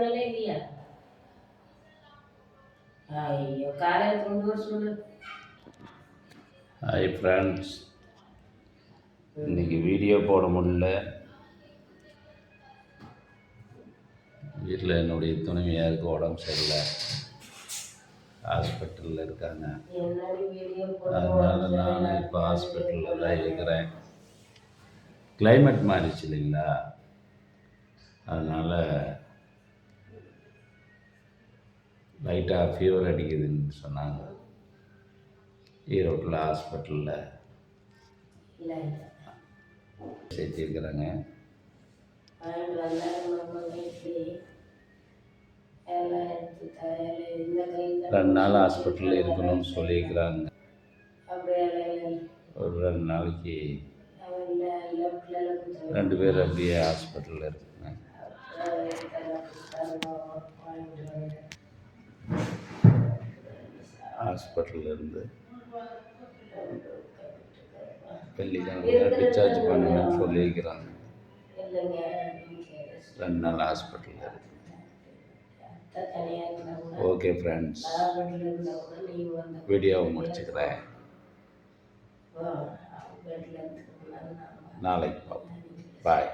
இல்லையா? ஐயோ காலையில் கொண்டு வர சொல்லு. ஹாய் ஃப்ரெண்ட்ஸ், இன்றைக்கி வீடியோ போட முடியல. வீட்டில் என்னுடைய துணைவியாருக்கு உடம்பு சரியில்லை, ஹாஸ்பிட்டலில் இருக்காங்க. அதனால் நான் இப்போ ஹாஸ்பிட்டலில் தான் இருக்கிறேன். கிளைமேட் மாறிச்சு இல்லைங்களா, அதனால் லைட்டாக ஃபீவர் அடிக்குதுன்னு சொன்னாங்க. ஈரோட்டில் ஹாஸ்பிட்டலில் சேர்த்திருக்கிறாங்க. 2 நாள் ஹாஸ்பிட்டலில் இருக்கணும்னு சொல்லியிருக்கிறாங்க. ஒரு 2 நாளைக்கு 2 பேர் அப்படியே ஹாஸ்பிட்டலில் இருக்குங்க. ஹாஸ்பிட்டலில் இருந்து வெள்ளிக்கிழமை டிஸ்சார்ஜ் பண்ணுவேன்னு சொல்லியிருக்கிறாங்க. 2 நாள் ஹாஸ்பிட்டலில் இருக்கு. ஓகே ஃப்ரெண்ட்ஸ், வீடியோவை முடிச்சுக்கிறேன். நாளைக்கு பார்ப்போம். பாய்.